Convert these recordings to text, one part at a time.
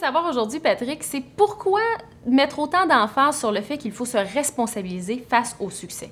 savoir aujourd'hui, Patrick, c'est pourquoi mettre autant d'emphase sur le fait qu'il faut se responsabiliser face au succès?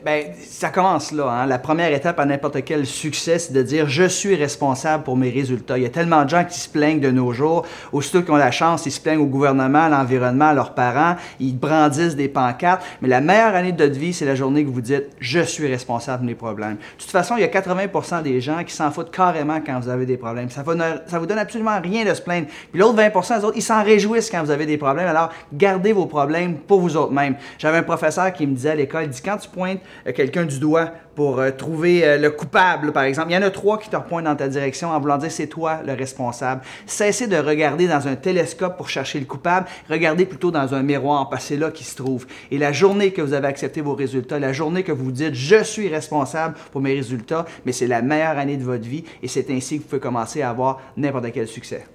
Bien, ça commence là. Hein? La première étape à n'importe quel succès, c'est de dire « je suis responsable pour mes résultats ». Il y a tellement de gens qui se plaignent de nos jours. Aussitôt qu'ils ont la chance, ils se plaignent au gouvernement, à l'environnement, à leurs parents. Ils brandissent des pancartes. Mais la meilleure année de votre vie, c'est la journée que vous dites « je suis responsable de mes problèmes ». De toute façon, il y a 80% des gens qui s'en foutent carrément quand vous avez des problèmes. Ça vous donne absolument rien de se plaindre. Puis l'autre 20%, les autres, ils s'en réjouissent quand vous avez des problèmes. Alors, gardez vos problèmes pour vous autres mêmes. J'avais un professeur qui me disait à l'école, il dit « quand tu pointes quelqu'un du doigt pour trouver le coupable, par exemple. Il y en a 3 qui te repointent dans ta direction en voulant dire c'est toi le responsable. Cessez de regarder dans un télescope pour chercher le coupable. Regardez plutôt dans un miroir parce que c'est là qu'il se trouve. Et la journée que vous avez accepté vos résultats, la journée que vous vous dites je suis responsable pour mes résultats, mais c'est la meilleure année de votre vie et c'est ainsi que vous pouvez commencer à avoir n'importe quel succès.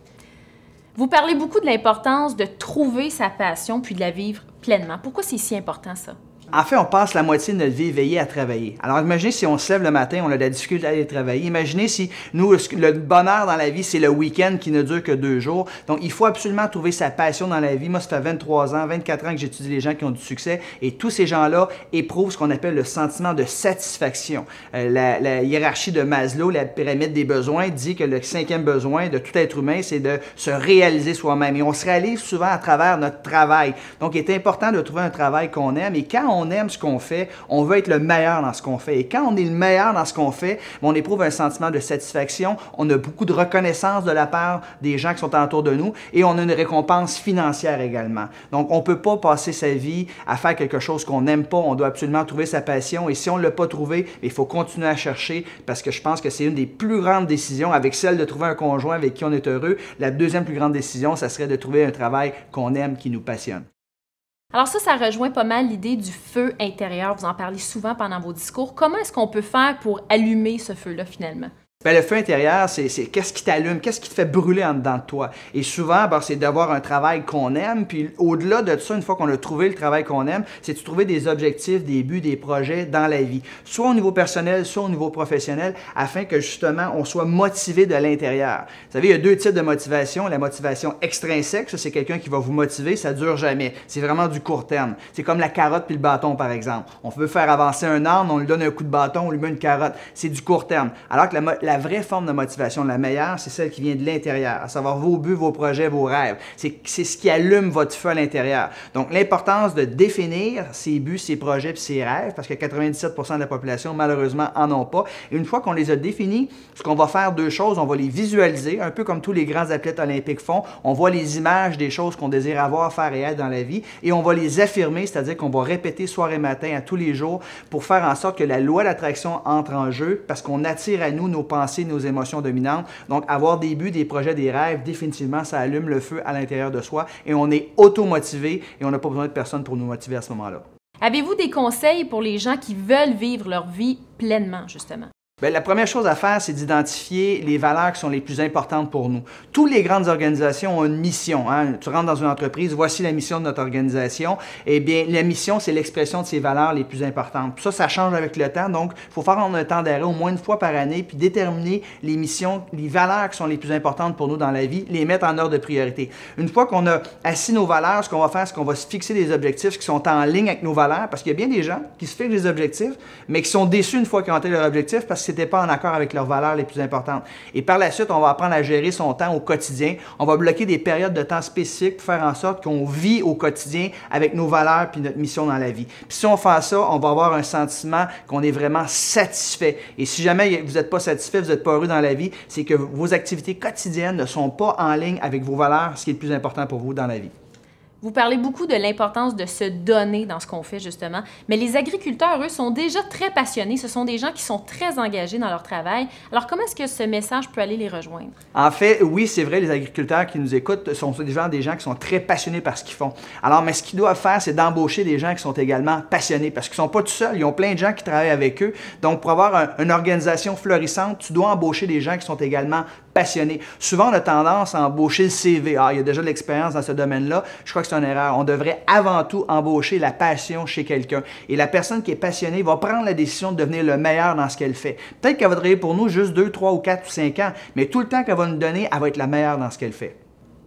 Vous parlez beaucoup de l'importance de trouver sa passion puis de la vivre pleinement. Pourquoi c'est si important ça? En fait, on passe la moitié de notre vie éveillée à travailler. Alors, imaginez si on se lève le matin, on a de la difficulté à aller travailler. Imaginez si, nous, le bonheur dans la vie, c'est le week-end qui ne dure que 2 jours. Donc, il faut absolument trouver sa passion dans la vie. Moi, ça fait 23 ans, 24 ans que j'étudie les gens qui ont du succès. Et tous ces gens-là éprouvent ce qu'on appelle le sentiment de satisfaction. La hiérarchie de Maslow, la pyramide des besoins, dit que le 5e besoin de tout être humain, c'est de se réaliser soi-même. Et on se réalise souvent à travers notre travail. Donc, il est important de trouver un travail qu'on aime. Et quand on aime ce qu'on fait, on veut être le meilleur dans ce qu'on fait. Et quand on est le meilleur dans ce qu'on fait, on éprouve un sentiment de satisfaction, on a beaucoup de reconnaissance de la part des gens qui sont autour de nous et on a une récompense financière également. Donc, on ne peut pas passer sa vie à faire quelque chose qu'on n'aime pas. On doit absolument trouver sa passion et si on ne l'a pas trouvé, il faut continuer à chercher parce que je pense que c'est une des plus grandes décisions avec celle de trouver un conjoint avec qui on est heureux. La deuxième plus grande décision, ça serait de trouver un travail qu'on aime, qui nous passionne. Alors ça rejoint pas mal l'idée du feu intérieur. Vous en parlez souvent pendant vos discours. Comment est-ce qu'on peut faire pour allumer ce feu-là finalement? Bien, le feu intérieur, c'est qu'est-ce qui t'allume, qu'est-ce qui te fait brûler en dedans de toi. Et souvent, c'est d'avoir un travail qu'on aime. Puis au-delà de ça, une fois qu'on a trouvé le travail qu'on aime, c'est de trouver des objectifs, des buts, des projets dans la vie. Soit au niveau personnel, soit au niveau professionnel, afin que justement, on soit motivé de l'intérieur. Vous savez, il y a 2 types de motivation. La motivation extrinsèque, ça c'est quelqu'un qui va vous motiver, ça ne dure jamais. C'est vraiment du court terme. C'est comme la carotte puis le bâton, par exemple. On veut faire avancer un arbre, on lui donne un coup de bâton, on lui met une carotte. C'est du court terme. Alors que la vraie forme de motivation, la meilleure, c'est celle qui vient de l'intérieur, à savoir vos buts, vos projets, vos rêves. C'est ce qui allume votre feu à l'intérieur. Donc, l'importance de définir ses buts, ses projets et ses rêves, parce que 97% de la population, malheureusement, en ont pas. Et une fois qu'on les a définis, ce qu'on va faire 2 choses, on va les visualiser, un peu comme tous les grands athlètes olympiques font. On voit les images des choses qu'on désire avoir, faire et être dans la vie, et on va les affirmer, c'est-à-dire qu'on va répéter soir et matin, à tous les jours, pour faire en sorte que la loi d'attraction entre en jeu, parce qu'on attire à nous nos pensées, nos émotions dominantes. Donc, avoir des buts, des projets, des rêves, définitivement, ça allume le feu à l'intérieur de soi et on est auto-motivé et on n'a pas besoin de personne pour nous motiver à ce moment-là. Avez-vous des conseils pour les gens qui veulent vivre leur vie pleinement, justement? Bien, la première chose à faire, c'est d'identifier les valeurs qui sont les plus importantes pour nous. Toutes les grandes organisations ont une mission. Hein? Tu rentres dans une entreprise, voici la mission de notre organisation. Eh bien, la mission, c'est l'expression de ces valeurs les plus importantes. Puis ça change avec le temps. Donc, il faut faire un temps d'arrêt au moins 1 fois par année, puis déterminer les missions, les valeurs qui sont les plus importantes pour nous dans la vie, les mettre en ordre de priorité. Une fois qu'on a assis nos valeurs, ce qu'on va faire, c'est qu'on va se fixer des objectifs qui sont en ligne avec nos valeurs, parce qu'il y a bien des gens qui se fixent des objectifs, mais qui sont déçus une fois qu'ils ont atteint leur objectif, parce que c'était pas en accord avec leurs valeurs les plus importantes. Et par la suite, on va apprendre à gérer son temps au quotidien. On va bloquer des périodes de temps spécifiques pour faire en sorte qu'on vit au quotidien avec nos valeurs puis notre mission dans la vie. Puis si on fait ça, on va avoir un sentiment qu'on est vraiment satisfait. Et si jamais vous n'êtes pas satisfait, vous n'êtes pas heureux dans la vie, c'est que vos activités quotidiennes ne sont pas en ligne avec vos valeurs, ce qui est le plus important pour vous dans la vie. Vous parlez beaucoup de l'importance de se donner dans ce qu'on fait, justement. Mais les agriculteurs, eux, sont déjà très passionnés. Ce sont des gens qui sont très engagés dans leur travail. Alors, comment est-ce que ce message peut aller les rejoindre? En fait, oui, c'est vrai, les agriculteurs qui nous écoutent sont des gens qui sont très passionnés par ce qu'ils font. Alors, mais ce qu'ils doivent faire, c'est d'embaucher des gens qui sont également passionnés parce qu'ils ne sont pas tout seuls. Ils ont plein de gens qui travaillent avec eux. Donc, pour avoir une organisation florissante, tu dois embaucher des gens qui sont également passionnés. Souvent, on a tendance à embaucher le CV. Ah, il y a déjà de l'expérience dans ce domaine-là. Je crois que c'est une erreur. On devrait avant tout embaucher la passion chez quelqu'un. Et la personne qui est passionnée va prendre la décision de devenir le meilleur dans ce qu'elle fait. Peut-être qu'elle va travailler pour nous juste 2, 3 ou 4 ou 5 ans, mais tout le temps qu'elle va nous donner, elle va être la meilleure dans ce qu'elle fait.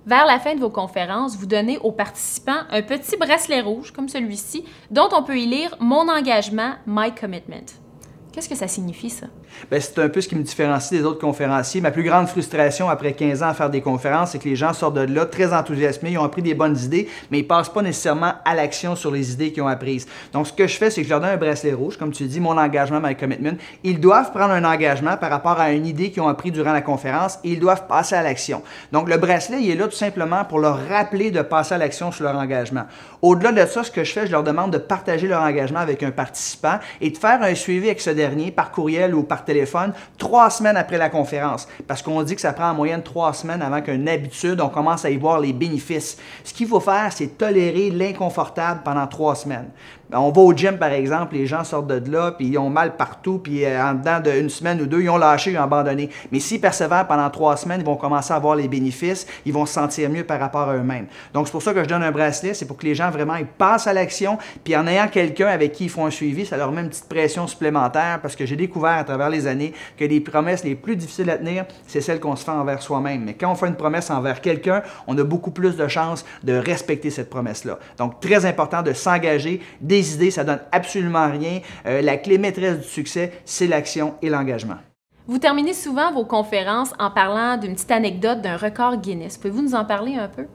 Vers la fin de vos conférences, vous donnez aux participants un petit bracelet rouge, comme celui-ci, dont on peut y lire « Mon engagement, my commitment ». Qu'est-ce que ça signifie, ça? Bien, c'est un peu ce qui me différencie des autres conférenciers. Ma plus grande frustration après 15 ans à faire des conférences, c'est que les gens sortent de là très enthousiasmés, ils ont appris des bonnes idées, mais ils ne passent pas nécessairement à l'action sur les idées qu'ils ont apprises. Donc, ce que je fais, c'est que je leur donne un bracelet rouge, comme tu dis, mon engagement, my commitment. Ils doivent prendre un engagement par rapport à une idée qu'ils ont appris durant la conférence et ils doivent passer à l'action. Donc, le bracelet, il est là tout simplement pour leur rappeler de passer à l'action sur leur engagement. Au-delà de ça, ce que je fais, je leur demande de partager leur engagement avec un participant et de faire un suivi avec ce dernier par courriel ou par téléphone 3 semaines après la conférence. Parce qu'on dit que ça prend en moyenne 3 semaines avant qu'une habitude, on commence à y voir les bénéfices. Ce qu'il faut faire, c'est tolérer l'inconfortable pendant 3 semaines. On va au gym, par exemple, les gens sortent de là, puis ils ont mal partout, puis en dedans d'une semaine ou deux, ils ont lâché, ils ont abandonné. Mais s'ils persévèrent pendant 3 semaines, ils vont commencer à voir les bénéfices, ils vont se sentir mieux par rapport à eux-mêmes. Donc, c'est pour ça que je donne un bracelet, c'est pour que les gens vraiment ils passent à l'action, puis en ayant quelqu'un avec qui ils font un suivi, ça leur met une petite pression supplémentaire, parce que j'ai découvert à travers les années que les promesses les plus difficiles à tenir, c'est celles qu'on se fait envers soi-même. Mais quand on fait une promesse envers quelqu'un, on a beaucoup plus de chances de respecter cette promesse-là. Donc, très important de s'engager. Des idées, ça donne absolument rien. La clé maîtresse du succès, c'est l'action et l'engagement. Vous terminez souvent vos conférences en parlant d'une petite anecdote d'un record Guinness. Pouvez-vous nous en parler un peu?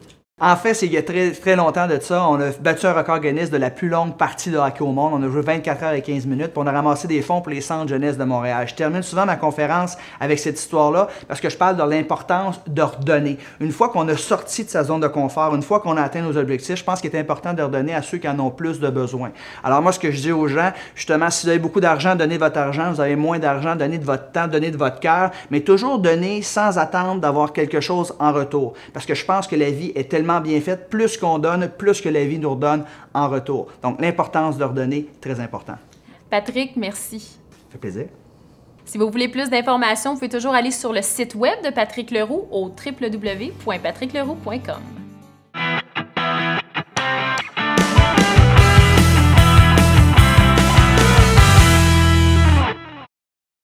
En fait, c'est il y a très longtemps de ça, on a battu un record Guinness de la plus longue partie de hockey au monde. On a joué 24 heures et 15 minutes, puis on a ramassé des fonds pour les centres jeunesse de Montréal. Je termine souvent ma conférence avec cette histoire-là parce que je parle de l'importance de redonner. Une fois qu'on a sorti de sa zone de confort, une fois qu'on a atteint nos objectifs, je pense qu'il est important de redonner à ceux qui en ont plus de besoin. Alors moi, ce que je dis aux gens, justement, si vous avez beaucoup d'argent, donnez votre argent. Vous avez moins d'argent, donnez de votre temps, donnez de votre cœur, mais toujours donner sans attendre d'avoir quelque chose en retour. Parce que je pense que la vie est tellement bien faite, plus qu'on donne, plus que la vie nous redonne en retour. Donc, l'importance de redonner, très important. Patrick, merci. Ça fait plaisir. Si vous voulez plus d'informations, vous pouvez toujours aller sur le site web de Patrick Leroux au www.patrickleroux.com.